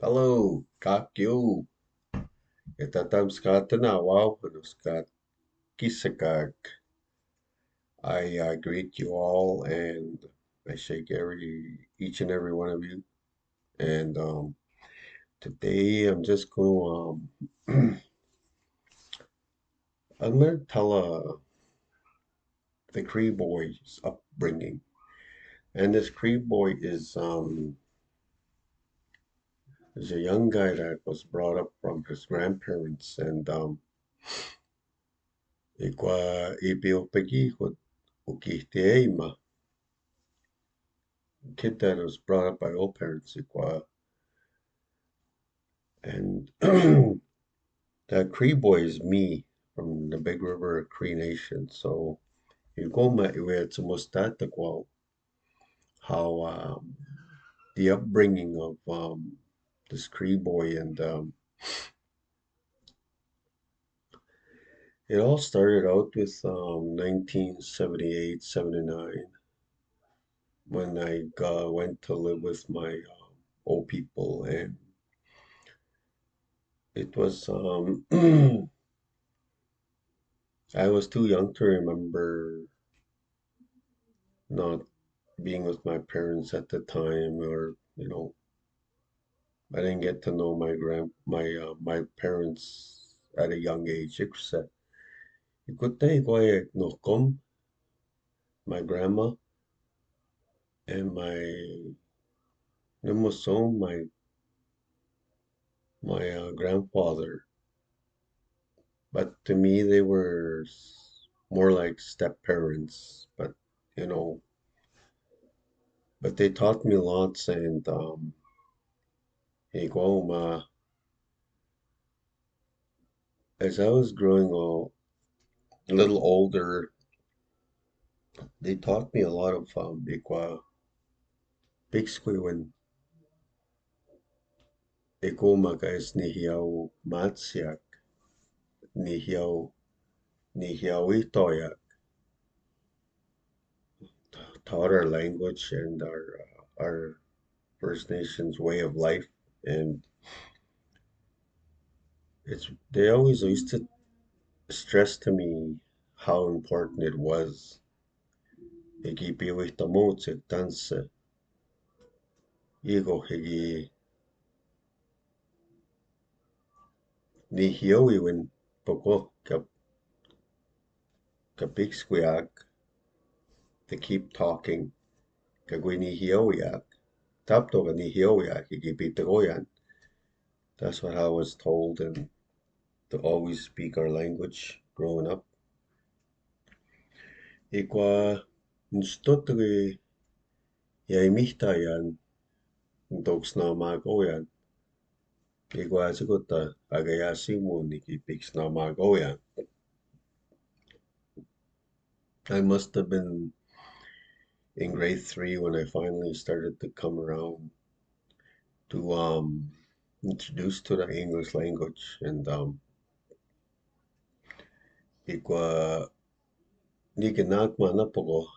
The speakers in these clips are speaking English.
Hello, Kakyo. Itatam Skatanawaw, Skat Kisakak. I greet you all and I shake each and every one of you. And today I'm just going to I'm going to tell the Cree boy's upbringing. And this Cree boy is a young guy that was brought up from his grandparents and ikwa ipiopegi ukihtiema kid that was brought up by old parents and that Cree boy is me from the Big River Cree Nation. So you go where it's almost that how the upbringing of this Cree boy and it all started out with 1978, 79 when I went to live with my old people and it was I was too young to remember not being with my parents at the time, or I didn't get to know my parents at a young age. Ikutay ko ay nukom, my grandma and my numusom, my grandfather. But to me, they were more like step parents. You know, but they taught me lots and ikaw, as I was growing a little older, they taught me a lot of basically when ikaw magais nihiyaw matsyak, nihiyaw nihiyaw itoyak, taught our language and our First Nations way of life, and they always used to stress to me how important it was. Ikipiwihtamotsik tanse, igo higi nihiyawiwin poko kapikskwiak to keep talking kagwinihiyawiak. Tapto nihiyawiak ikipitagoyan. That's what I was told, and to always speak our language growing up. Ikwa nstotri yaimihtayan ntoksna magoyan. Ikwa sikuta agayasimu nikipiksna magoyan. I must have been in grade 3 when I finally started to come around to introduce to the English language, and ikwa nikinakma na poko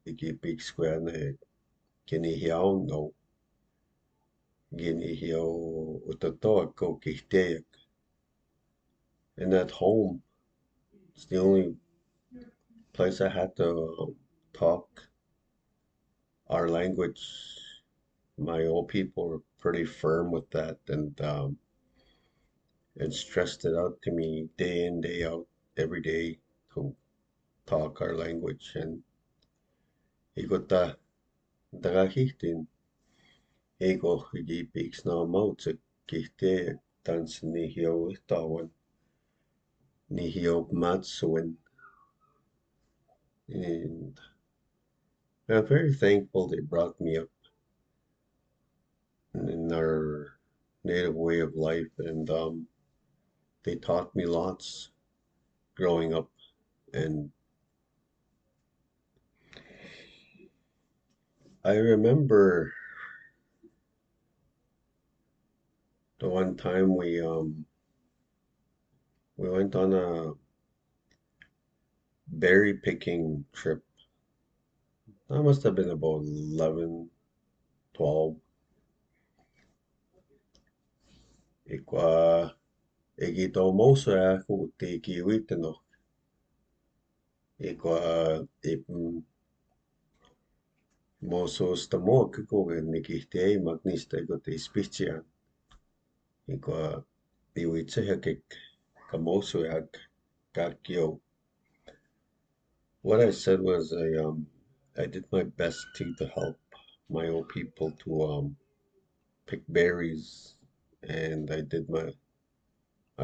ikipikskwa na kinihiyaw no ginihiyaw utatoak ko kihteyak. And at home, it's the only place I had to talk our language. My old people were pretty firm with that and stressed it out to me day in, day out, every day to talk our language. And ikota dagahihtin, ego higipiks na mautse kihte tans nihio tawan, nihio matsuin. And I'm very thankful they brought me up in our native way of life, and they taught me lots growing up. And I remember the one time we went on a berry picking trip. I must have been about 11, 12, Ikwa ikito moso ya ku te kiwite no. Ikwa ip moso sta mo kiko nikihte magnista iko te spichian. Ikwa iwitse hakik kamoso ya kakio. What I said was I did my best to help my own people to pick berries, and I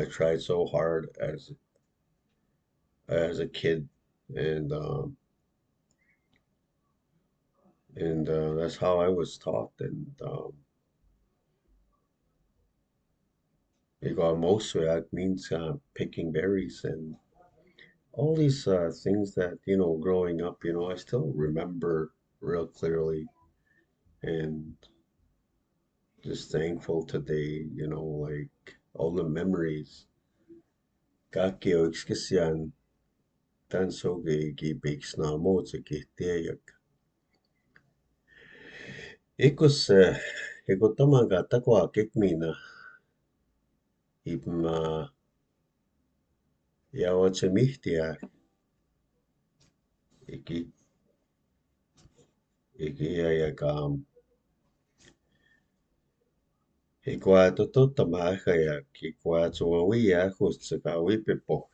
tried so hard as a kid, and that's how I was taught. And Ikamosuak means picking berries and all these things that growing up, I still remember real clearly, and just thankful today, like all the memories. Kakio ikskisian tanso gi biks na mo tsikihtiayak. Ikus ikutamaga takwa kikmina ipma yawatsimihtia iki ikiayak ikwa tototamahayak ikwa tsuwawiya hustikawipipo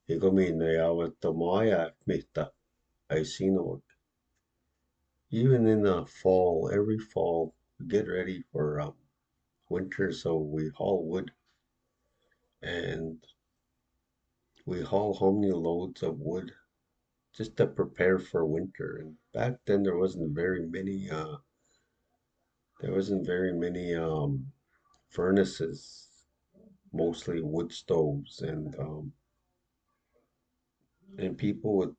ikomina yawatamoya mihta aisino. Even in the fall, every fall, we get ready for winter, so we haul wood and we haul how many loads of wood just to prepare for winter. And back then there wasn't very many furnaces, mostly wood stoves, and people would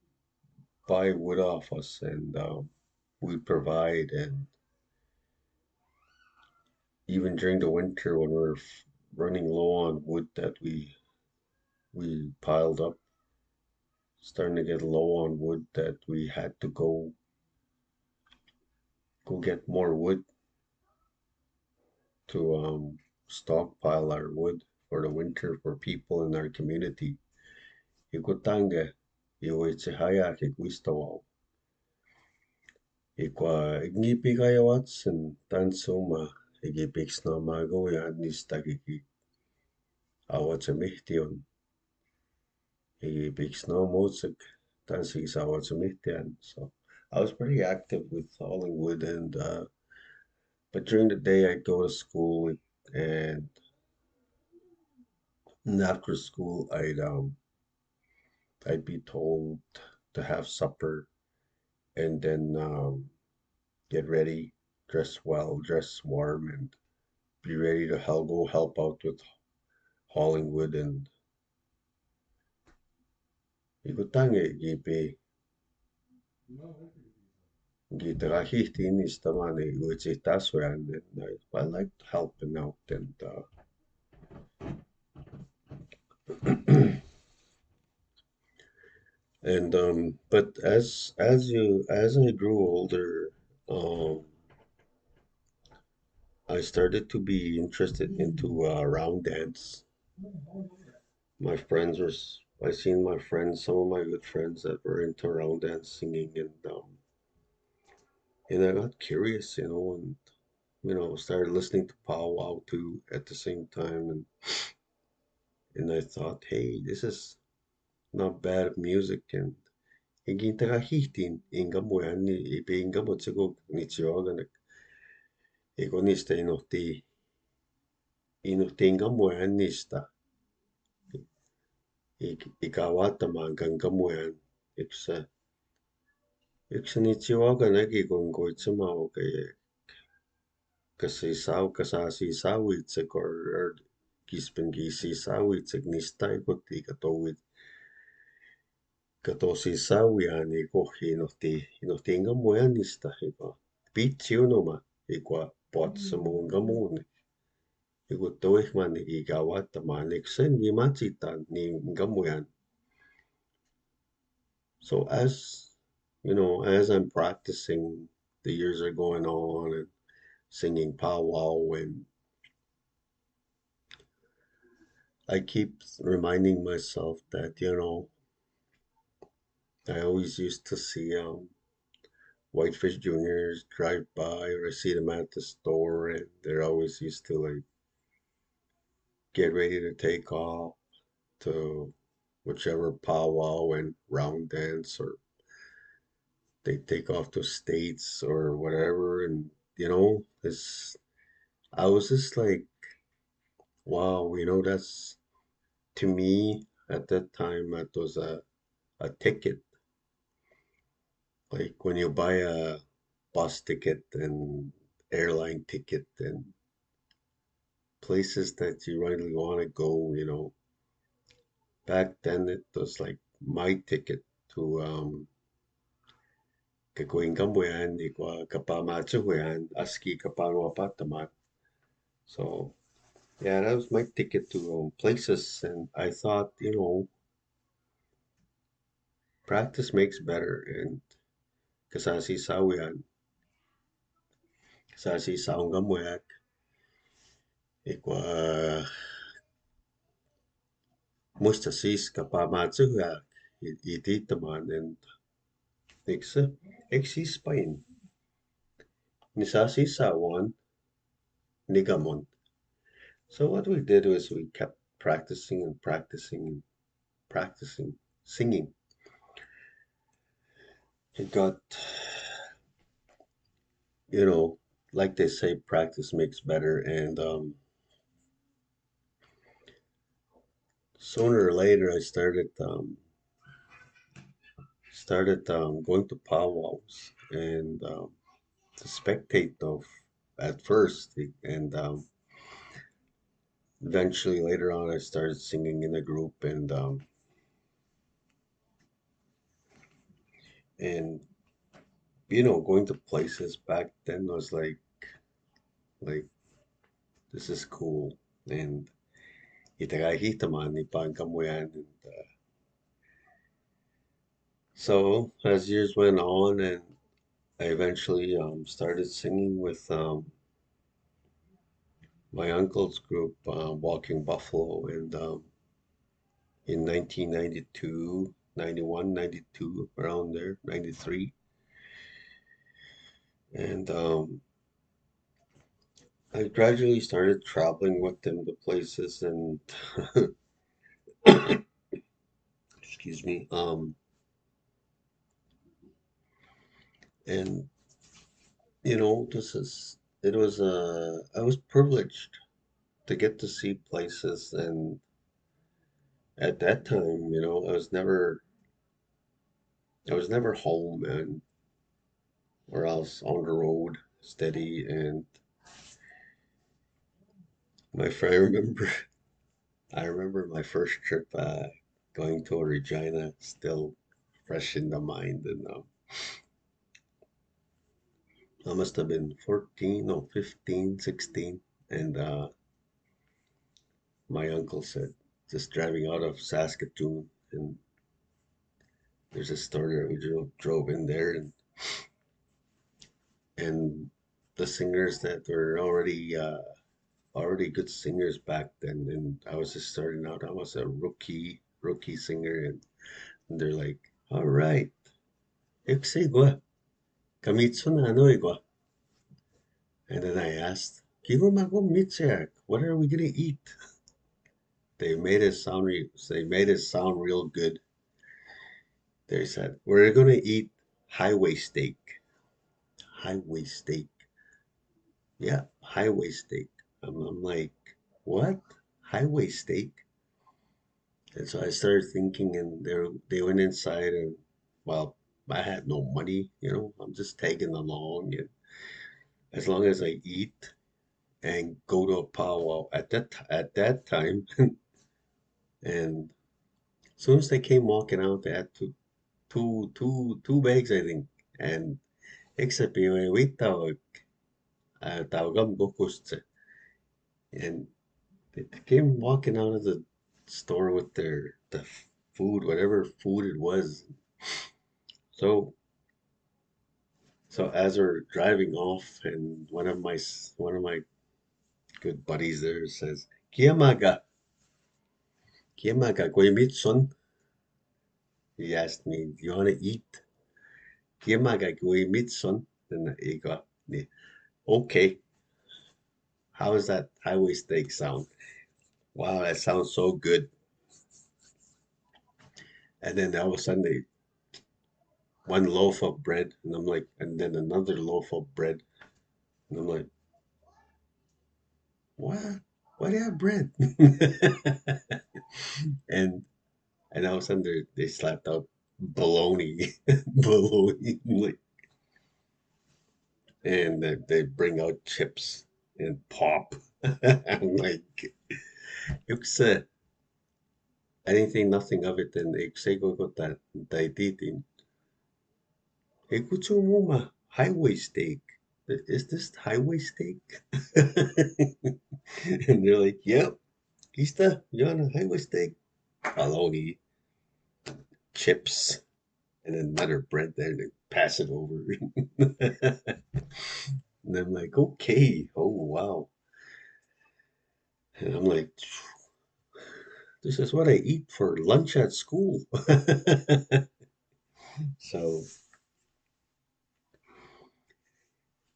buy wood off us, and we provide. And even during the winter when we're running low on wood that we piled up, starting to get low on wood that we had to go get more wood to stockpile our wood for the winter for people in our community. Ikutanga, iwitsihaya kikwistawaw. Ikwa ignipigaya watson tansuma igipiksna mago ya nistagiki awatsamihtion igipiksna motsik tansigis awatsamihtian. So I was pretty active with hauling wood, and but during the day I'd go to school, and after school I'd be told to have supper and then get ready, dress well, dress warm, and be ready to go help out with hauling wood. And ikutange gipe gitarahihtin istamane uichitaswan, and I liked helping out. And but as I grew older, um I started to be interested into round dance. My friends were, I seen my friends, some of my good friends that were into round dance singing, and I got curious, and started listening to powwow too at the same time, and I thought, hey, this is not bad music, and higintarahitin ingamuyan ni ipi ingamot sigog ni chiogan ikonista inuhti ingamuyan nista ikawata mangangamuyan iksa iksanitsioga nägi kongoitsema kasisaw kasasisawitsek or kispengisisawitzek nistaikot katosisawian inuhtingamuyan nista pitsiunoma ikwa potsamungamun ikutuihman ikawata maniksen imatsitan ningamuyan. So as I'm practicing, the years are going on and singing powwow, I keep reminding myself that, I always used to see Whitefish Juniors drive by, or I see them at the store, and they're always used to like get ready to take off to whichever powwow and round dance, or they take off to states or whatever. And this I was just like, wow, that's, to me at that time, that was a ticket. Like when you buy a bus ticket and airline ticket and places that you really want to go, back then it was like my ticket to Kakuinkambuyan, Ikwa Kapamachuhuyan, Aski Kapanwapatamat. So yeah, that was my ticket to places, and I thought, practice makes better, and kasasi sawian, kasasi saunggamuyak, ikwa mustasis kapamatsuyak, ititaman, and iksa, eksis pain, nisasi sawan, nigamon. So what we did was we kept practicing and practicing and practicing singing. It got, you know, like they say, practice makes better, and sooner or later I started going to powwows and to spectate of at first, and eventually later on I started singing in a group, and going to places back then was like this is cool, and itagahita man ipangkamuyan, and so as years went on, and I eventually started singing with my uncle's group, Walking Buffalo, and in 1992, 91, 92, around there, 93. And I gradually started traveling with them to places, and excuse me, and this is it was I was privileged to get to see places, and at that time, I was never home, and or else on the road steady. And I remember I remember my first trip, going to Regina, still fresh in the mind. And I must have been 14, no, 15, 16. And my uncle said, just driving out of Saskatoon, and there's a store that we drove in there, and the singers that were already good singers back then, and I was just starting out. I was a rookie singer, and they're like, "All right, igwa, kamitsu na ano igwa." And then I asked, "Give him a mitsak. What are we gonna eat?" They made it sound real good. They said, "We're gonna eat highway steak." Highway steak. Yeah, highway steak. I'm like, what? Highway steak? And so I started thinking, and they went inside, and well, I had no money, I'm just tagging along, and as long as I eat and go to a powwow at that time, and as soon as they came walking out, they had two bags, I think, and except we tawagam gokustse, and they came walking out of the store with the food, whatever food it was. So So as we're driving off, and one of my good buddies there says, "Kiamaga," Kiemaga meat, son? He asked me, do you want to eat? Kiemaga meat, son? And he go, "Yeah, okay, how does that highway steak sound? Wow, that sounds so good." And then all of a sudden, one loaf of bread, and I'm like, and then another loaf of bread, and I'm like, what? Why do you have bread? and and all of a sudden they slapped out bologna, bologna, like, and they bring out chips and pop. I'm like, yukse, anything, nothing of it, and eksego got that daiditin. Ekutsumuma, highway steak. Is this highway steak? And they're like, yep, Kista, you on a highway steak? Bologna, chips, and then another bread there, and they pass it over. And I'm like, okay, oh wow. And I'm like, this is what I eat for lunch at school. So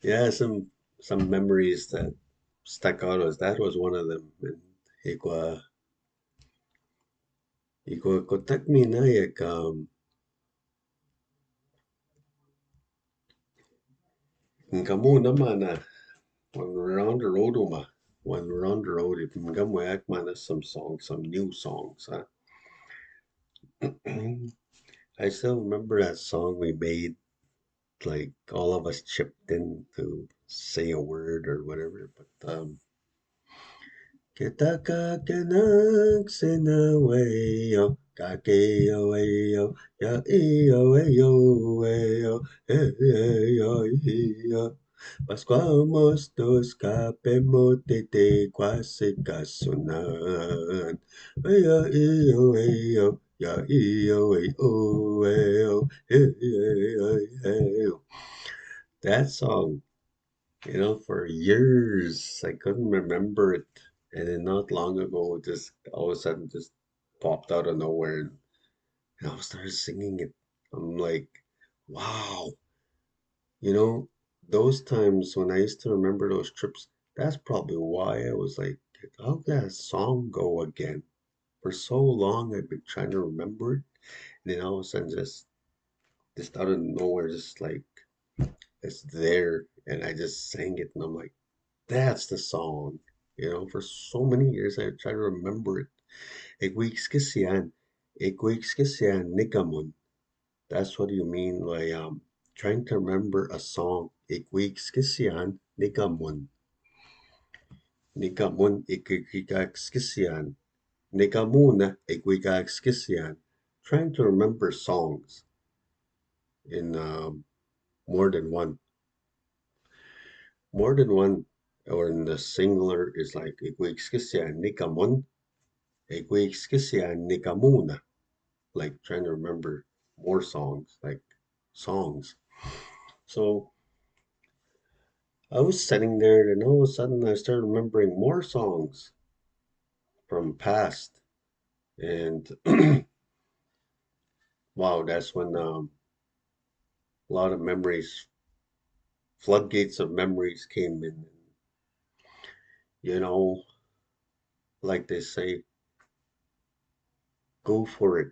yeah, some memories that stuck out as that was one of them. And iko kotak minayak kamu naman na when we're on the road when we're on the road if ngamoyak mana some songs, some new songs, huh? I still remember that song we made, like all of us chipped in to say a word or whatever. But Kitaka kanak sinawayo, kakeo ayo, ya iyo ayo ayo, yo iyo. Pascuamos dos capemotete quase casunan. Ayo iyo ayo, ya iyo ayo ayo, ayo. That song, for years I couldn't remember it. And then not long ago, it just all of a sudden just popped out of nowhere and I started singing it. I'm like, wow, you know, those times when I used to remember those trips, that's probably why I was like, how did that song go again? For so long I've been trying to remember it. And then all of a sudden just out of nowhere, just like it's there and I just sang it and I'm like, that's the song. For so many years I tried to remember it. Egwix Egwix Nigamun. That's what you mean by trying to remember a song. Egwix Nigamun. Nigamun Egwix Nigamuna Egwix. Trying to remember songs in more than one. More than one, or in the singular is like Egwix Nigamun Nigamuna, like trying to remember more songs, like songs. So I was sitting there and all of a sudden I started remembering more songs from past. And wow, that's when a lot of memories, floodgates of memories came in. You know, like they say, go for it.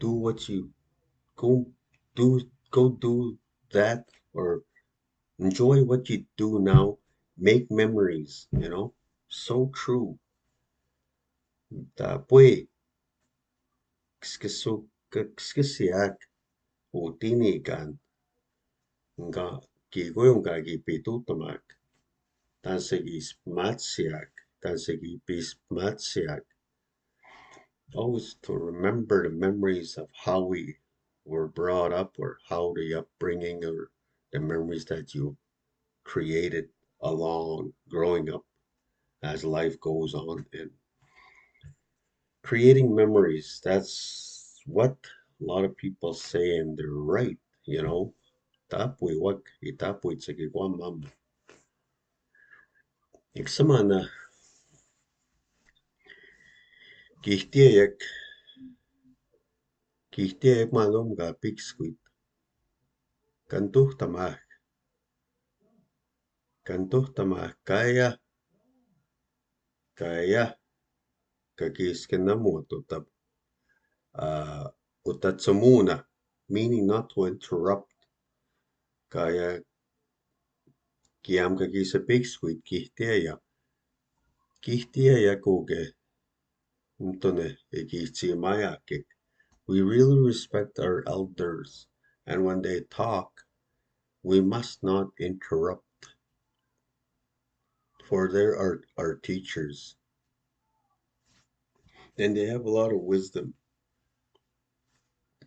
Do what you go do that or enjoy what you do now. Make memories. So true. Tapoy, skisiak, utinikan, nga kigoyong gipitutumak, tansigi smatsiak, tansigi pismatsiak. Always to remember the memories of how we were brought up or how the upbringing or the memories that you created along growing up as life goes on and creating memories. That's what a lot of people say, and they're right. You know, Tapoy wag itapoy sa gigwamam. Iksamana, Kihtiajak, kihtiajak malum ga pikskuit, kantuh tamah kaya, kakisken namu tutab, utatsamuna, meaning not to interrupt, kaya kiam kakisa pikskuit, kihtiajak uge, mtone, ikihtiamayakik. We really respect our elders, and when they talk, we must not interrupt, for they are our teachers, and they have a lot of wisdom,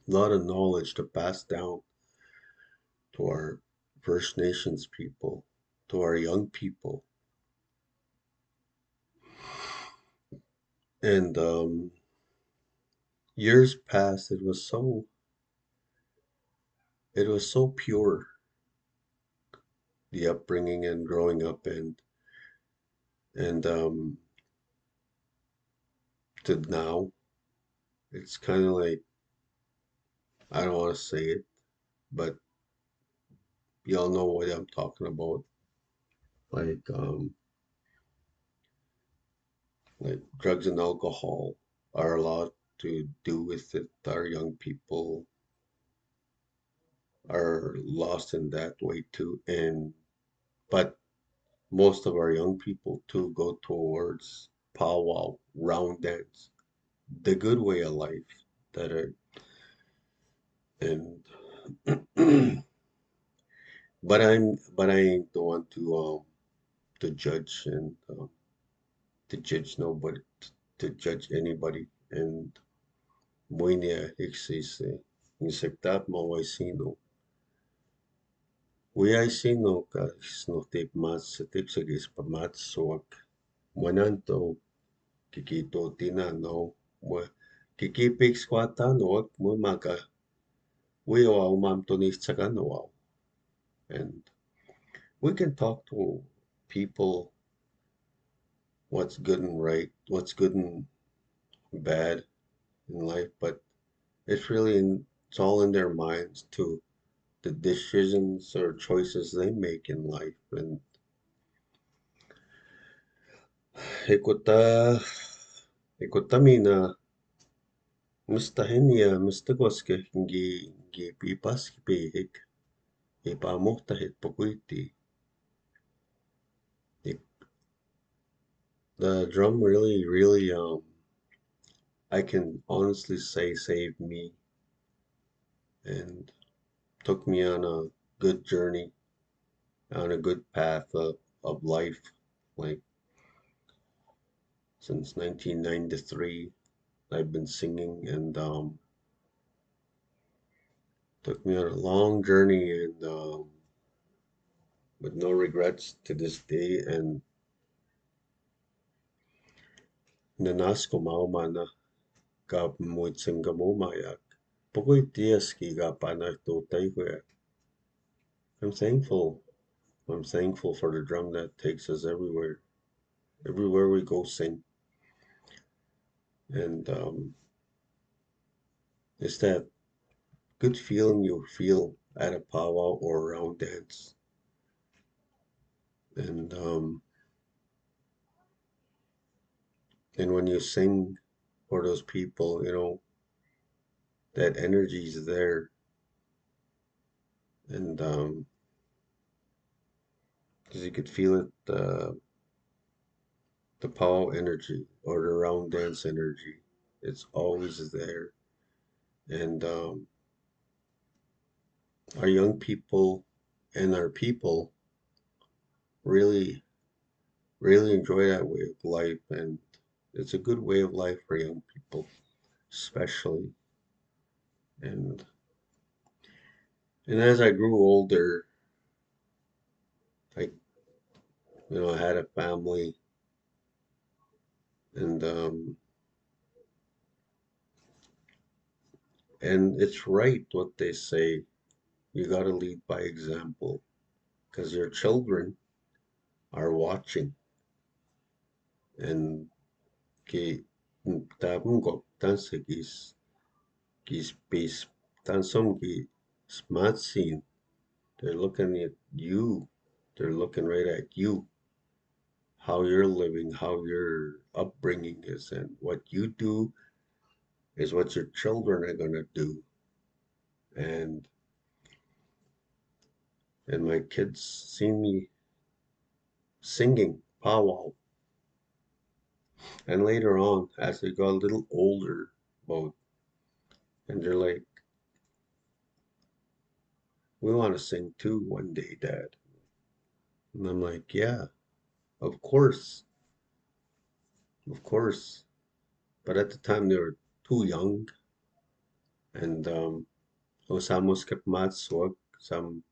a lot of knowledge to pass down to our First Nations people, to our young people. And years past, it was so pure, the upbringing and growing up, and to now, it's kind of like, I don't want to say it, but y'all know what I'm talking about. Like like drugs and alcohol are a lot to do with it. Our young people are lost in that way too. And but most of our young people too go towards powwow, round dance, the good way of life that are and but I ain't the one to judge and to judge nobody, to judge anybody. And Moinia existe. Insectat mawaisinok. Uyasinok snotip mats tip sagis pamats soak. Mananto kikito tinano. Mo kikipik squata noak mo maka. Uyo umam tonis tsakanoaw. And we can talk to people what's good and right, what's good and bad in life, but it's all in their minds too, the decisions or choices they make in life. And ikuta ikutamina mustahenia mustagoske gi pipas pihik ipamuhtahit pakuiti. The drum really I can honestly say saved me and took me on a good journey, on a good path of life. Like since 1993, I've been singing and took me on a long journey and with no regrets to this day. And nanas ko maumana ka muitsing kamumayak. Pukoy tieski ka panay tutay ko. I'm thankful. I'm thankful for the drum that takes us everywhere. Everywhere we go, sing. And it's that good feeling you feel at a powwow or a round dance. And and when you sing for those people, that energy is there. And because you could feel it, the powwow energy or the round dance energy, it's always there. And our young people and our people really really enjoy that way of life, and it's a good way of life for young people, especially. And as I grew older, I I had a family, and it's right what they say. You got to lead by example because your children are watching, and okay, Tapos dansa gis base some smart scene. They're looking at you. They're looking right at you, how you're living, how your upbringing is, and what you do is what your children are gonna do. And and my kids see me singing powwow. And later on, as they got a little older, both, and they're like, "We want to sing too one day, Dad." And I'm like, "Yeah, of course, of course." But at the time, they were too young, and usamos kapmatswag some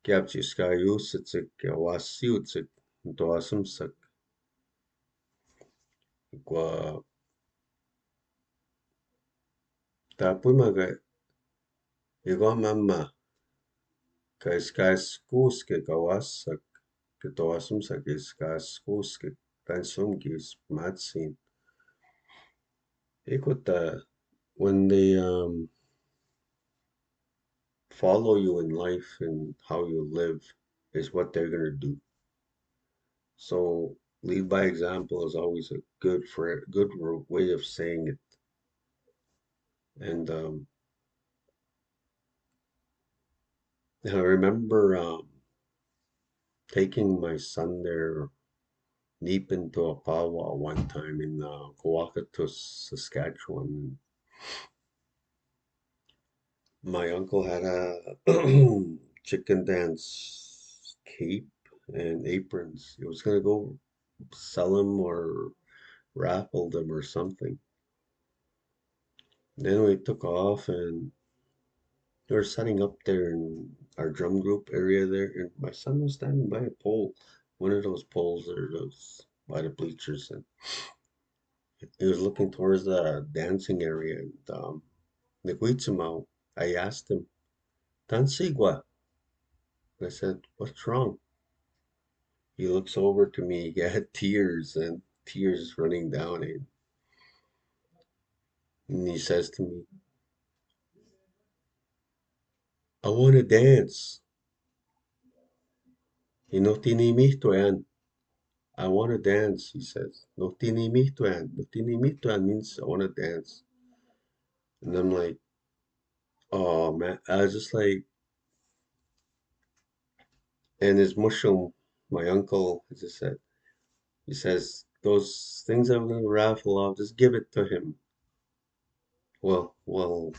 gyapchiskayu sitsik wasiutsik doasumsak gwa tapumaga igomama kaiskaskuske kawasak doasumsak iskaskuske tansumkis matsin. Ikuta when they follow you in life and how you live is what they're gonna do. So lead by example is always a good way of saying it. And I remember taking my son there deep into a powwow one time in Coacatus, Saskatchewan. My uncle had a chicken dance cape and aprons. He was gonna go sell them or raffle them or something. Then we took off and we were setting up there in our drum group area there, and my son was standing by a pole, one of those poles there, those by the bleachers, and he was looking towards the dancing area. And Nagwitsumo, I asked him, Tansigwa. I said, what's wrong? He looks over to me. He had tears and tears running down him. And he says to me, I want to dance. Inotinimihtoyan. I want to dance, he says. Notinimihtoyan. Notinimihtoyan means I want to dance. And I'm like, oh man. I was just like, and his mushroom, my uncle, as I said, he says, those things I'm going to raffle off, just give it to him. Well, well,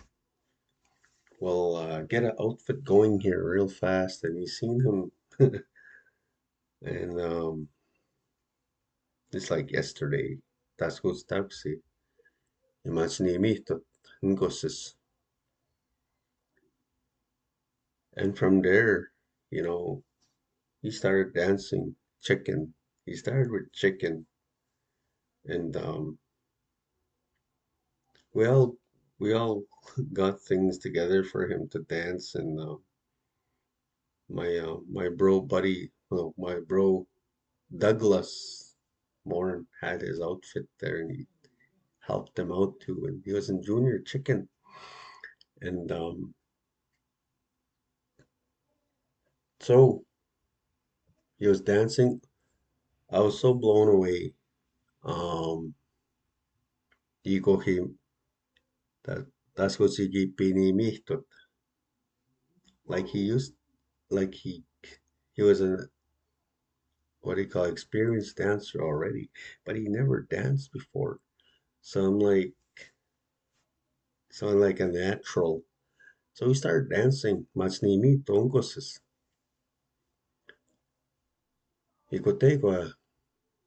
get an outfit going here real fast. And he's seen him, and it's like yesterday. That's what's taxi. Imagine me to Ngoses. And from there, you know, he started dancing chicken. He started with chicken, and we all we all got things together for him to dance. And my bro buddy, well, my bro Douglas Moran had his outfit there, and he helped them out too. And he was in junior chicken, and so he was dancing. I was so blown away. Um, Digo him that that's what he pinimihtot. Like he used, like he was a what do you call experienced dancer already, but he never danced before. So I'm like a natural. So we started dancing. Machnimi tongoses. Ikoteko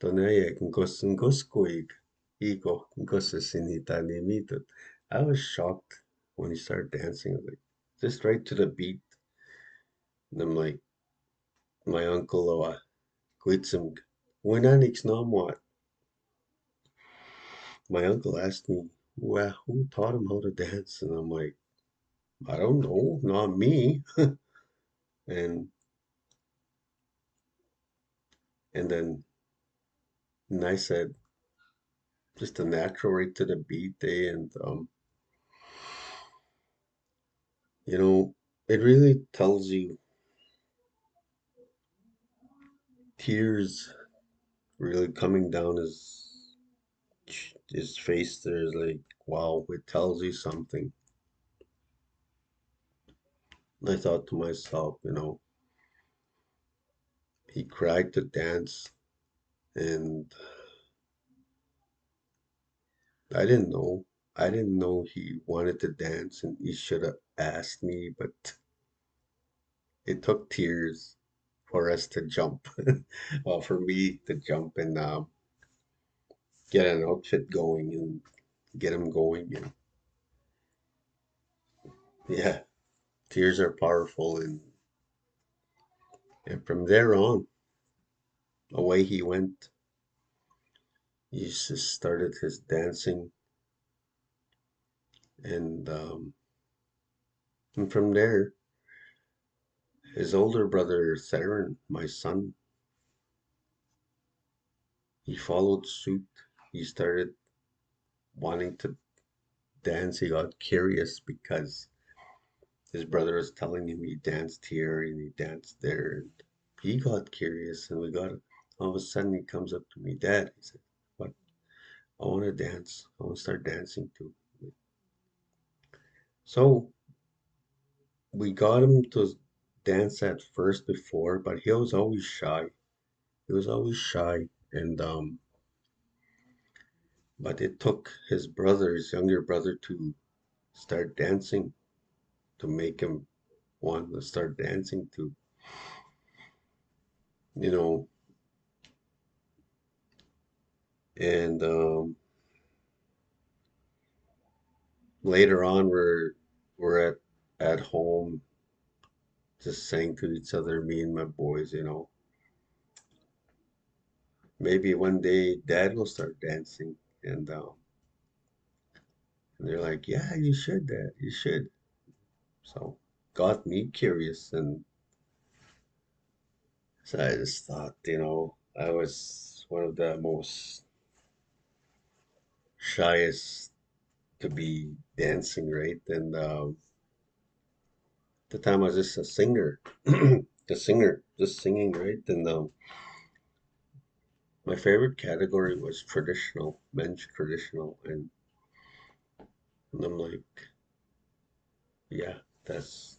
tonaye ngoskuig. Iko ngoses initanimitot. I was shocked when he started dancing. Like just right to the beat. And I'm like, my uncle quits him. Winanix no what? My uncle asked me, well, who taught him how to dance? And I'm like, I don't know, not me. And and then and I said, just a natural right to the beat, eh? And you know, it really tells you tears really coming down his face. There's like, wow, it tells you something. And I thought to myself, he cried to dance, and I didn't know. I didn't know he wanted to dance, and he should have asked me, but it took tears for us to jump. Well, for me to jump and get an outfit going and get him going. And yeah, tears are powerful. And from there on, away he went. He just started his dancing. And from there, his older brother, Theron, my son, he followed suit. He started wanting to dance. He got curious because his brother was telling him he danced here and he danced there. And he got curious, and all of a sudden he comes up to me, Dad. He said, "What? I want to dance. I want to start dancing too." So we got him to dance at first before, but he was always shy. He was always shy, and but it took his younger brother, to start dancing to make him want to start dancing too. You know, and later on, we're at home, just saying to each other, me and my boys, maybe one day Dad will start dancing, and they're like, yeah, you should, Dad, you should. So got me curious, and so I just thought, I was one of the most shyest to be dancing, right? And at the time I was just a singer, a singer, just singing, right? And my favorite category was traditional, men's traditional, and I'm like, yeah, that's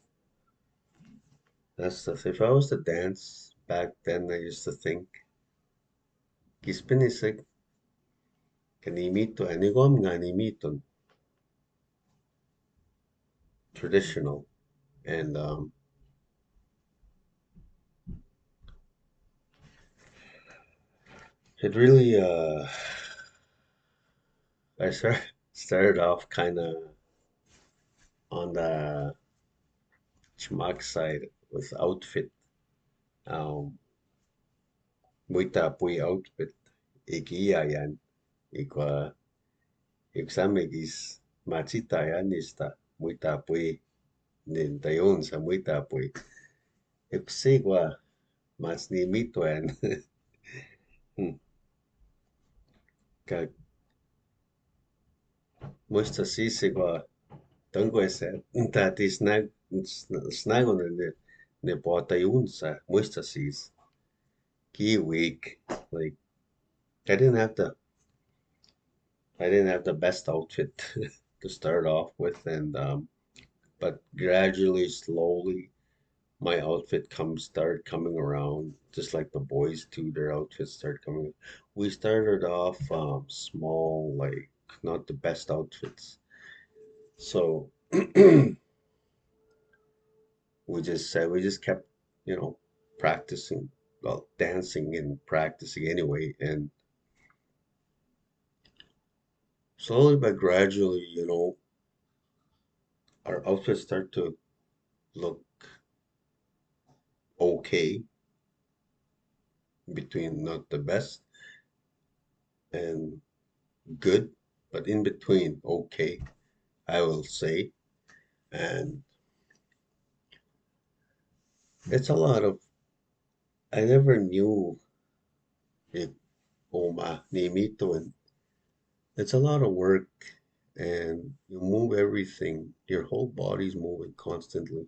that's the. If I was to dance back then, I used to think, gispinisig, kanimito, anigom nga nimiton, traditional, and it really, started off kind of on the schmuck side with outfit. Um, Muita pui outfit, ikiya yan, ikwa, iksamigis, machita yan nista, muita pui, nintayon sa muita pui. Ipsigwa, mas ni mitwen, kag musta sisigwa, tangwese, tati snago na ne potayun sa musta sis, ki week, like, I didn't have the, I didn't have the best outfit to start off with, and but gradually, slowly, my outfit start coming around, just like the boys too. Their outfits start coming. We started off small, like not the best outfits. So we just kept, you know, practicing, well, dancing and practicing anyway, and slowly but gradually, our outfits start to look okay, between not the best and good, but in between okay, I will say. And it's a lot of, I never knew it, Oma, Nimito, and It's a lot of work, and you move everything. Your whole body's moving constantly.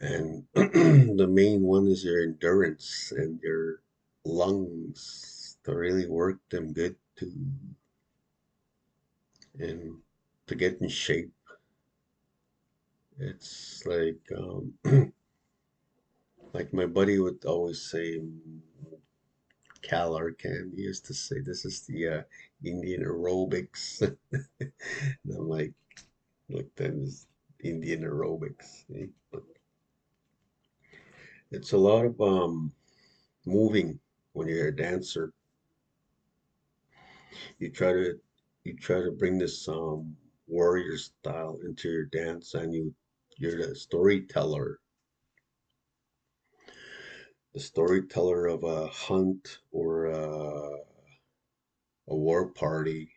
And the main one is your endurance and your lungs to really work them good to and to get in shape. It's like my buddy would always say, Cal Arcan he used to say, this is the Indian aerobics. And I'm like, look, that is Indian aerobics. Eh? But it's a lot of moving when you're a dancer. You try to you try to bring this warrior style into your dance, and you're the storyteller of a hunt or a war party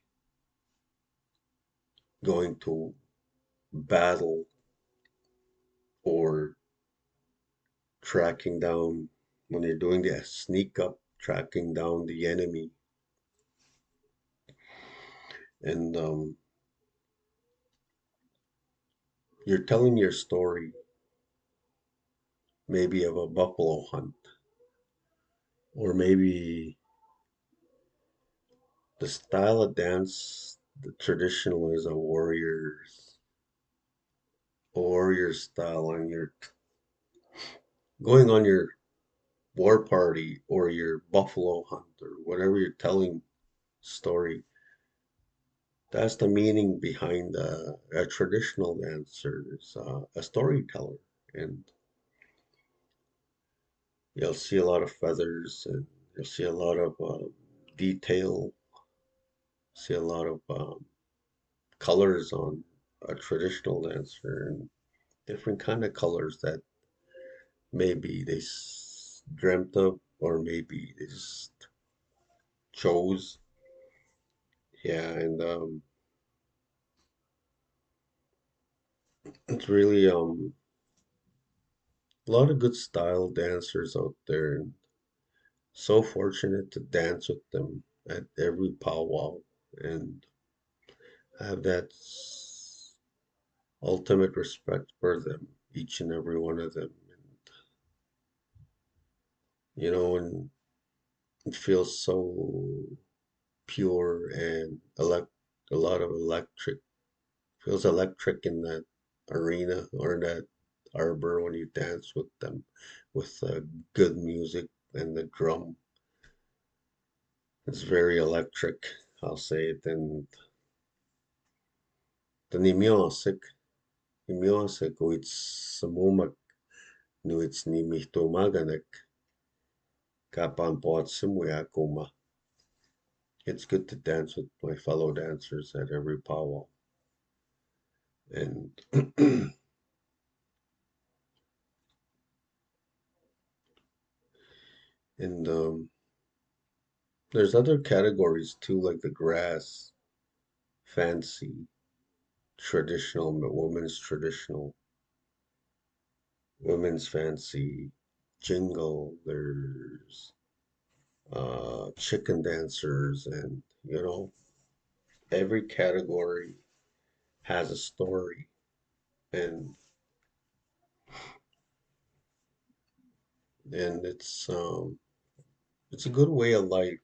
going to battle or tracking down when you're doing the sneak up, tracking down the enemy, and you're telling your story, maybe of a buffalo hunt, or maybe the style of dance, the traditional is a warrior style, and you're going on your war party or your buffalo hunt or whatever you're telling story. That's the meaning behind a traditional dancer is a storyteller, and you'll see a lot of feathers, and you'll see a lot of detail, see a lot of colors on a traditional dancer, and different kind of colors that maybe they dreamt of, or maybe they just chose. Yeah, and it's really a lot of good style dancers out there, and so fortunate to dance with them at every powwow and have that ultimate respect for them, each and every one of them. And and it feels so pure and a lot of electric, feels electric in that arena or in that arbor when you dance with them with good music and the drum. It's very electric, I'll say it. And the the music, which sumumak nuits ni mihtomaganek kapan pot simuya kuma. It's good to dance with my fellow dancers at every powwow. And and there's other categories too, like the grass, fancy, traditional, but women's fancy, jingle. There's chicken dancers, and every category has a story, and it's a good way of life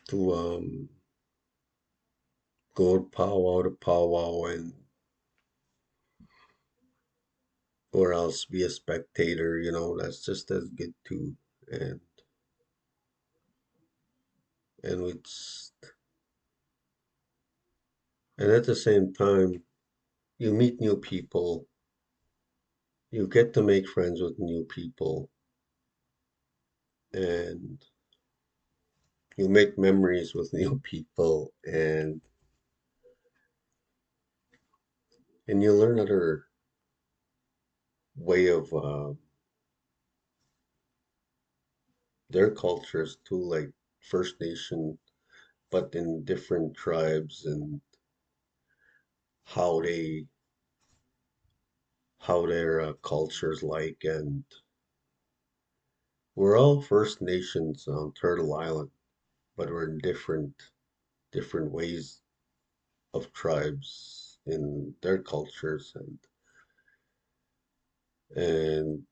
to go powwow to powwow, and or else be a spectator. That's just as good too. And and it's and at the same time, you meet new people, you get to make friends with new people, and you make memories with new people, and you learn other way of their cultures too, like First Nation, but in different tribes, and how they how their cultures like. And we're all First Nations on Turtle Island, but we're in different ways of tribes in their cultures and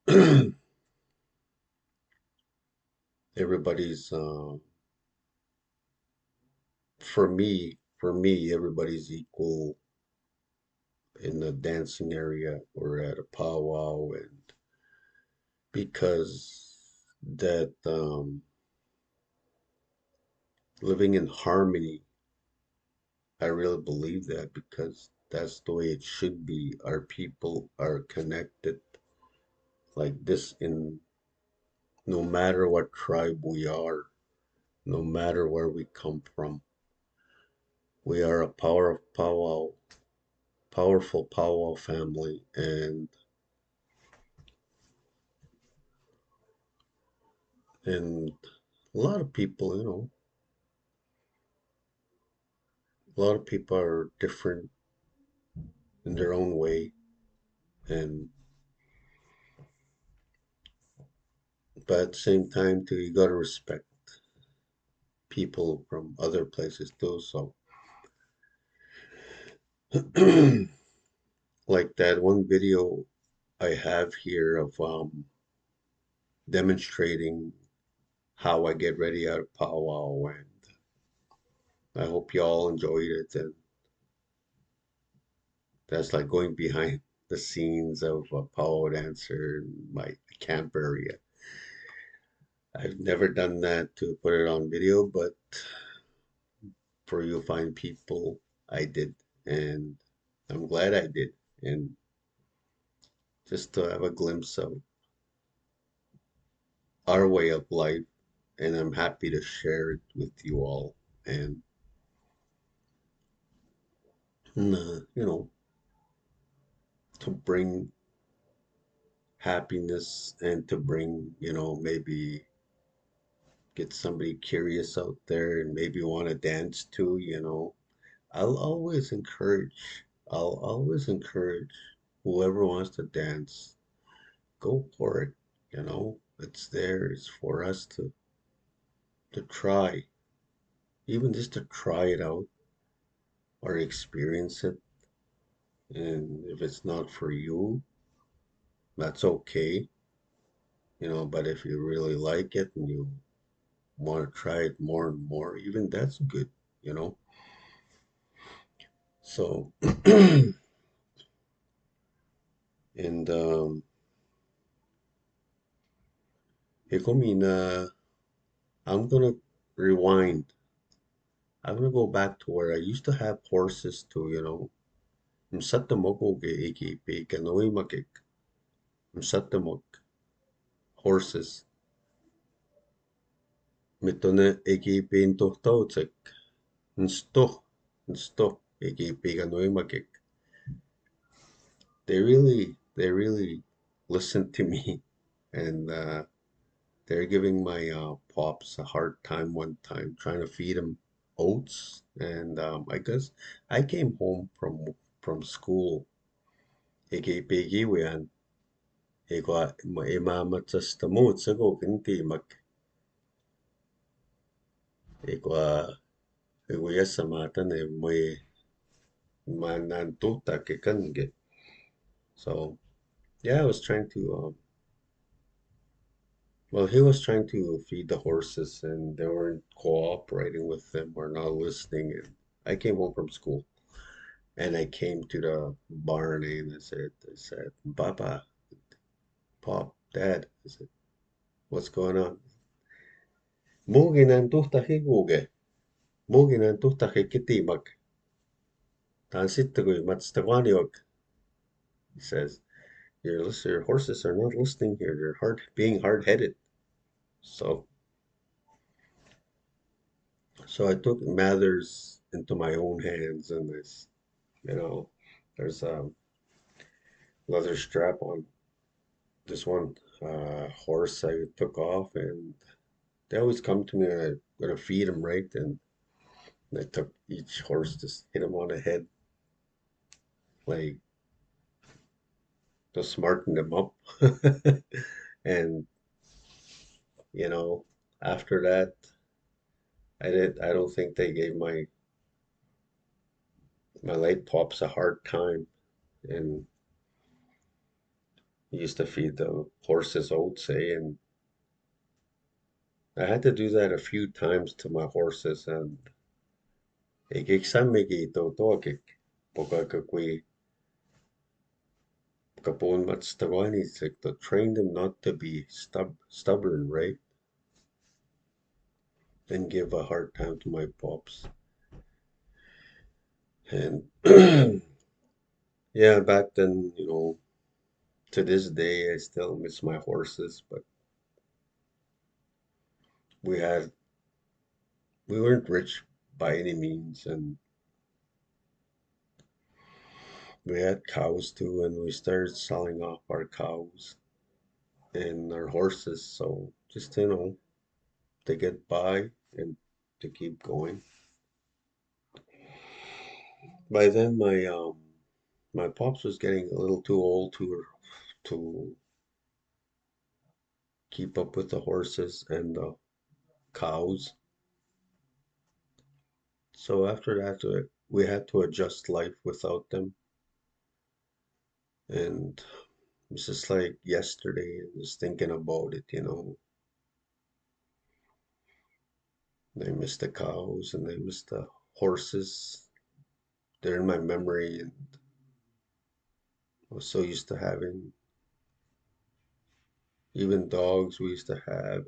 everybody's for me everybody's equal in the dancing area or at a powwow, and because that living in harmony, I really believe that because that's the way it should be. Our people are connected like this in no matter what tribe we are, no matter where we come from. We are a powerful powwow family, and a lot of people, a lot of people are different in their own way, and but at the same time, too, you gotta respect people from other places too. So, like that one video I have here of demonstrating how I get ready at a powwow, and I hope you all enjoyed it. And that's like going behind the scenes of a powwow dancer in my camp area. I've never done that to put it on video, but for you fine people, I did, and I'm glad I did. And just to have a glimpse of our way of life, and I'm happy to share it with you all. And to bring happiness and to bring, maybe get somebody curious out there and maybe want to dance too, I'll always encourage whoever wants to dance, go for it. It's there, it's for us to try, even just to try it out or experience it. And if it's not for you, that's okay, but if you really like it and you want to try it more and more, even that's good, you know. So, and I'm gonna rewind. I'm gonna go back to where I used to have horses too, Msatamok iki pikanoimakik. Msatamok horses. Mitone iki pintohtautsek. Nsto. Nsto iki pikanoimakik. They really listened to me, and they're giving my pops a hard time one time trying to feed him oats, and I guess I came home from school. Ikipigiwian, igwa imamatsastamut sago kintimak, igwa iguyasamatan muy manantuta kikange. So yeah, I was trying to well, he was trying to feed the horses, and they weren't cooperating with them or not listening. And I came home from school, and I came to the barn, and I said, Papa, Pop, Dad. I said, what's going on? Mugin tuhtahi kuge. Mugin tuhtahi kitimak. Tansitagui matstawaniok. He says, your horses are not listening here. They're being hard-headed. So, so I took matters into my own hands, and you know, there's a leather strap on this one horse I took off, and they always come to me and I'm gonna feed them right, and I took each horse, just hit them on the head, like to smarten them up. And you know, after that, I don't think they gave my late pops a hard time, and he used to feed the horses oats, eh? And I had to do that a few times to my horses, and ikiksamigi totokik, pokakakui kapon matstawani, to train them not to be stubborn, right? And give a hard time to my pops. And yeah, back then, to this day, I still miss my horses, but we had we weren't rich by any means, and we had cows too, and we started selling off our cows and our horses, so just to get by and to keep going. By then, my pops was getting a little too old to keep up with the horses and the cows. So after that, we had to adjust life without them. And it's just like yesterday, I was thinking about it. I miss the cows and I miss the horses. They're in my memory, and I was so used to having even dogs we used to have,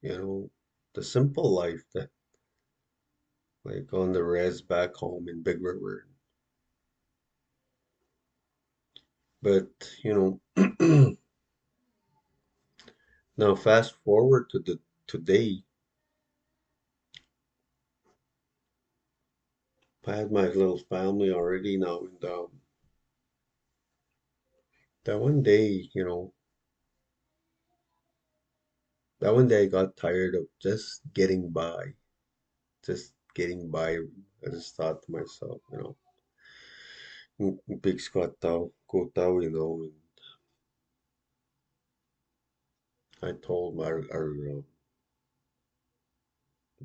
and the simple life that like on the res back home in Big River. But now fast forward to the today, I had my little family already now, and that one day, that one day I got tired of just getting by, just getting by. I just thought to myself, big Scott go tau, and I told our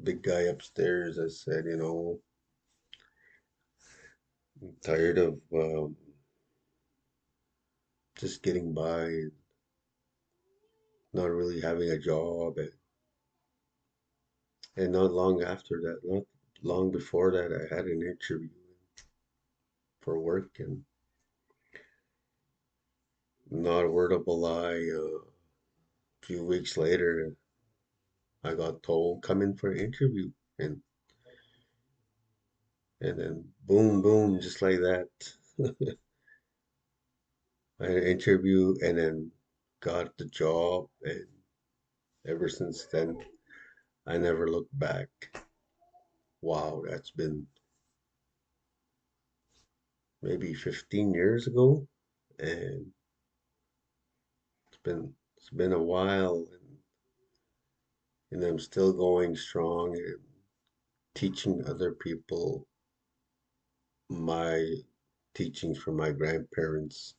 big guy upstairs, I said, I'm tired of just getting by and not really having a job. And not long after that, not long before that, I had an interview for work, and not a word of a lie. A few weeks later, I got told come in for an interview, and and then boom, boom, just like that, I had an interview and then got the job, and ever since then, I never looked back. Wow, that's been maybe 15 years ago, and it's been a while, and I'm still going strong and teaching other people my teachings from my grandparents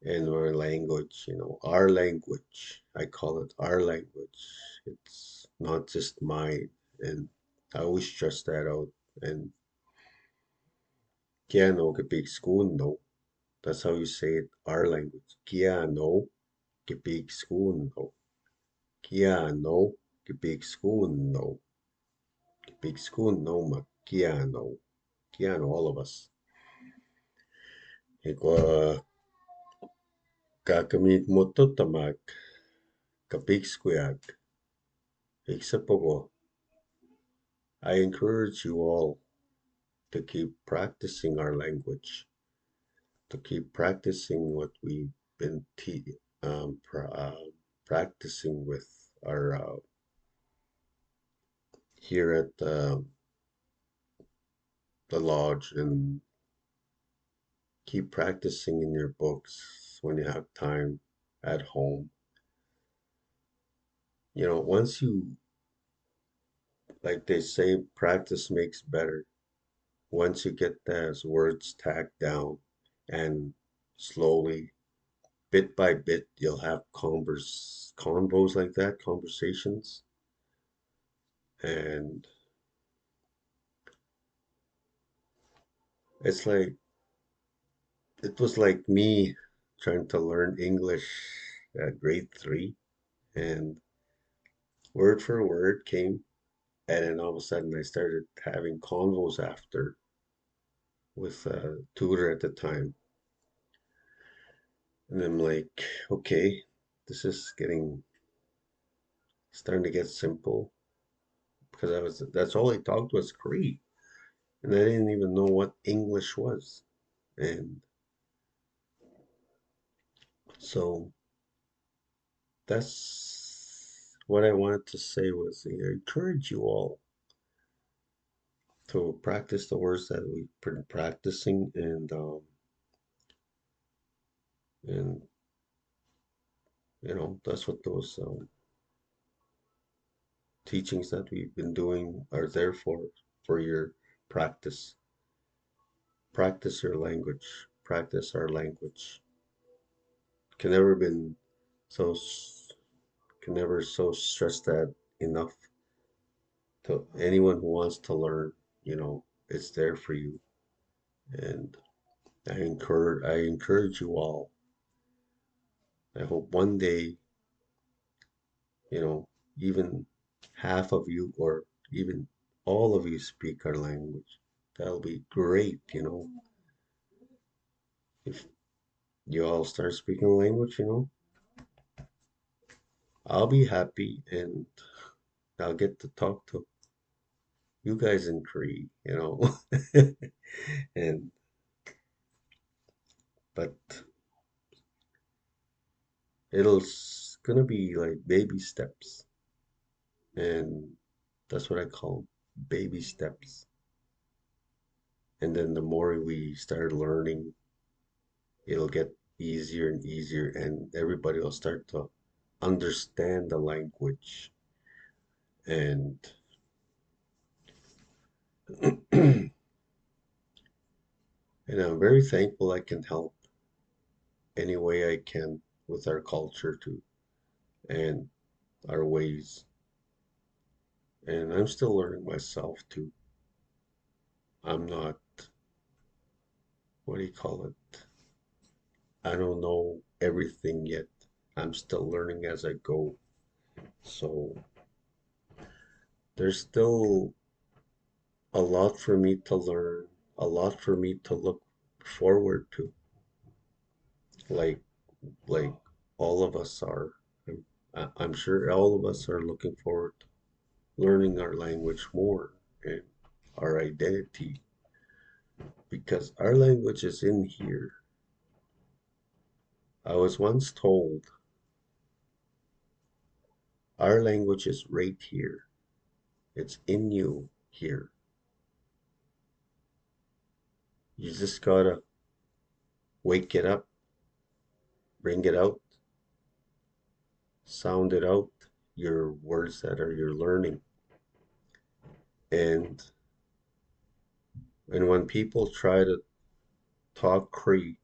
and our language, our language. I call it our language. It's not just mine. And I always stress that out. And kia no kapig school no. That's how you say it, our language. Kia no kapig school no. Kia no kapig school no. Kapig school no ma kia no. Kia no, all of us. Iko kakamit mo to tamak kapig squad. Iksapogo. I encourage you all to keep practicing our language, to keep practicing what we've been practicing with our here at the lodge, and keep practicing in your books when you have time at home. Once you, like they say, practice makes better. Once you get those words tacked down, and slowly, bit by bit, you'll have convos like that, conversations, And it's like it was like me trying to learn English at grade 3, and word for word came, and then all of a sudden I started having convos after with a tutor at the time. And I'm like, okay, this is getting starting to get simple because I was that's all I talked was Cree, and I didn't even know what English was. And so that's what I wanted to say was I encourage you all to practice the words that we've been practicing, and that's what those teachings that we've been doing are there for your practice. Practice your language. Practice our language. Can never been so can never so stress that enough to anyone who wants to learn. It's there for you, and I encourage you all. I hope one day, you know, even half of you or even all of you speak our language. That'll be great. If you all start speaking the language, I'll be happy and I'll get to talk to you guys in Cree. And but gonna be like baby steps, and that's what I call 'em, baby steps. And then the more we start learning, it'll get easier and easier, and everybody will start to understand the language. And and I'm very thankful I can help any way I can with our culture too and our ways. And I'm still learning myself too. I'm not, what do you call it? I don't know everything yet. I'm still learning as I go. So there's still a lot for me to learn, a lot for me to look forward to, like like all of us are. I'm sure all of us are looking forward to learning our language more and our identity because our language is in here. I was once told our language is right here. It's in you here. You just gotta wake it up, bring it out, sound it out, your words that are you're learning. And when people try to talk Cree,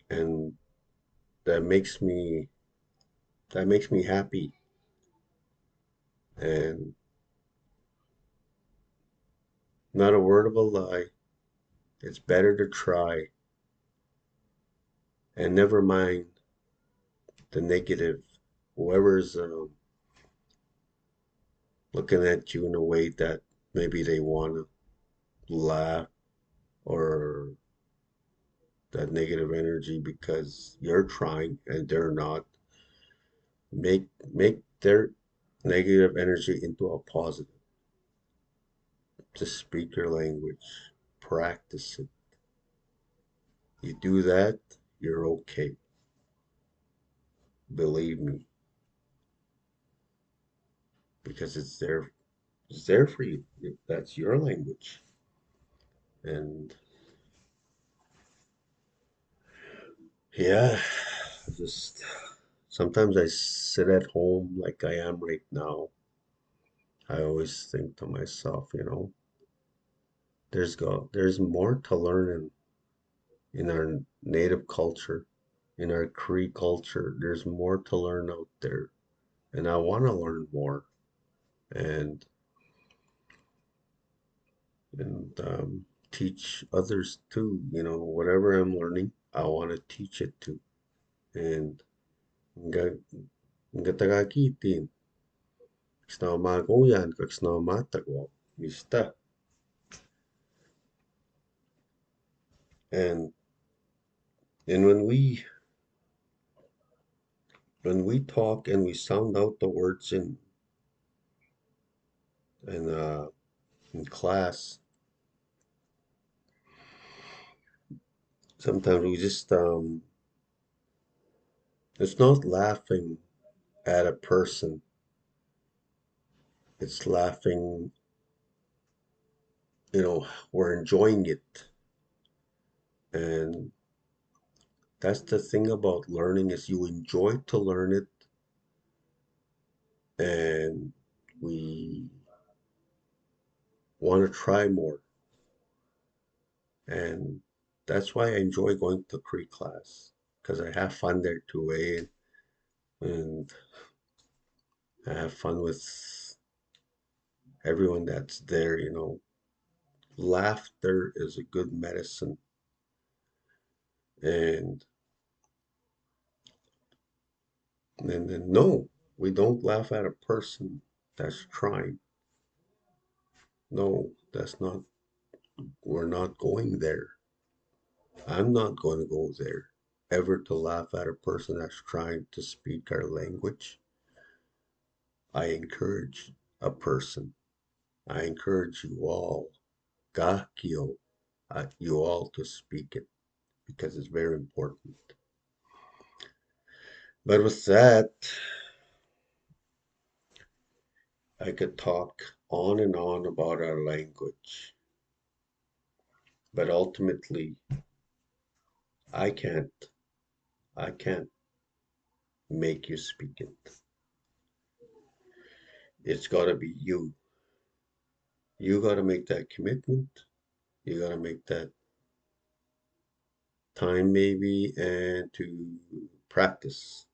and that makes me that makes me happy. And not a word of a lie. It's better to try and never mind the negative. Whoever's looking at you in a way that maybe they want to laugh or that negative energy because you're trying and they're not. Make their negative energy into a positive. Just speak your language. Practice it. You do that, you're okay. Believe me, because it's there. It's there for you. That's your language. And yeah, just sometimes I sit at home like I am right now. I always think to myself, there's more to learn in our native culture, in our Cree culture. There's more to learn out there, and I want to learn more. and and teach others too. You know, whatever I'm learning, I want to teach it to. And nga nga tagakitin, snaumagoyan, kag snaumatagwa, mista. And and when we talk and we sound out the words in in class, sometimes we just it's not laughing at a person, it's laughing, we're enjoying it. And that's the thing about learning is you enjoy to learn it, and we want to try more. And that's why I enjoy going to Cree class because I have fun there too, eh? And I have fun with everyone that's there, Laughter is a good medicine. And then no, we don't laugh at a person that's trying. No, that's not, we're not going there. I'm not going to go there ever to laugh at a person that's trying to speak our language. I encourage a person. I encourage you all, Gakio, you all to speak it because it's very important. But with that, I could talk on and on about our language, but ultimately, I can't, I can't make you speak it. It's got to be you. You got to make that commitment. You got to make that time maybe and to practice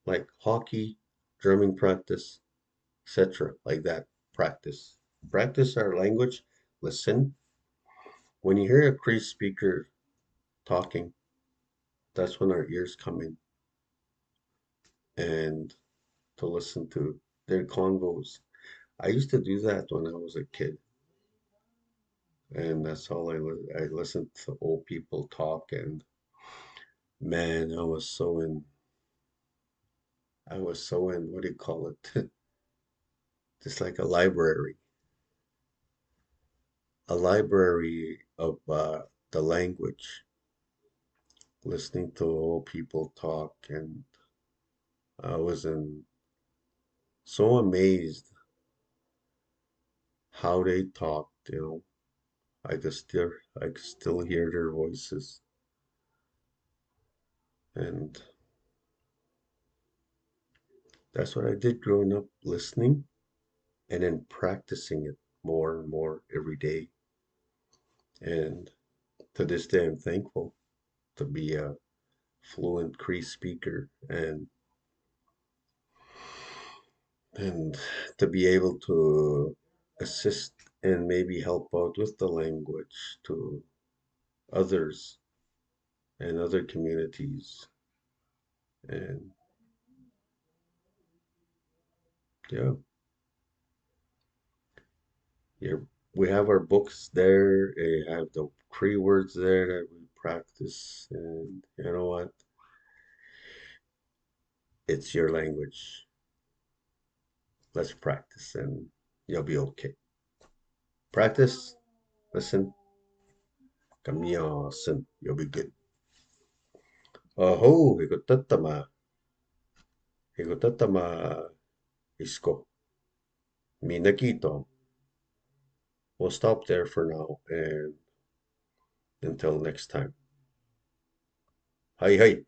like hockey, drumming practice, etc. like that. Practice our language. Listen. When you hear a Cree speaker talking, that's when our ears come in and to listen to their convos. I used to do that when I was a kid, and that's all I listened to old people talk, and man, I was so in, what do you call it? Just like a library of the language, listening to old people talk, and I was so amazed how they talked. I could still hear their voices, and that's what I did growing up, listening and then practicing it more and more every day. And to this day, I'm thankful to be a fluent Cree speaker and to be able to assist and maybe help out with the language to others and other communities. And yeah, yeah, we have our books there. We have the Cree words there that we practice. And you know what? It's your language. Let's practice and you'll be okay. Practice, listen, kamiyasin, you'll be good. Aho, higutatama isko, minakito. We'll stop there for now and until next time. Hi, hi.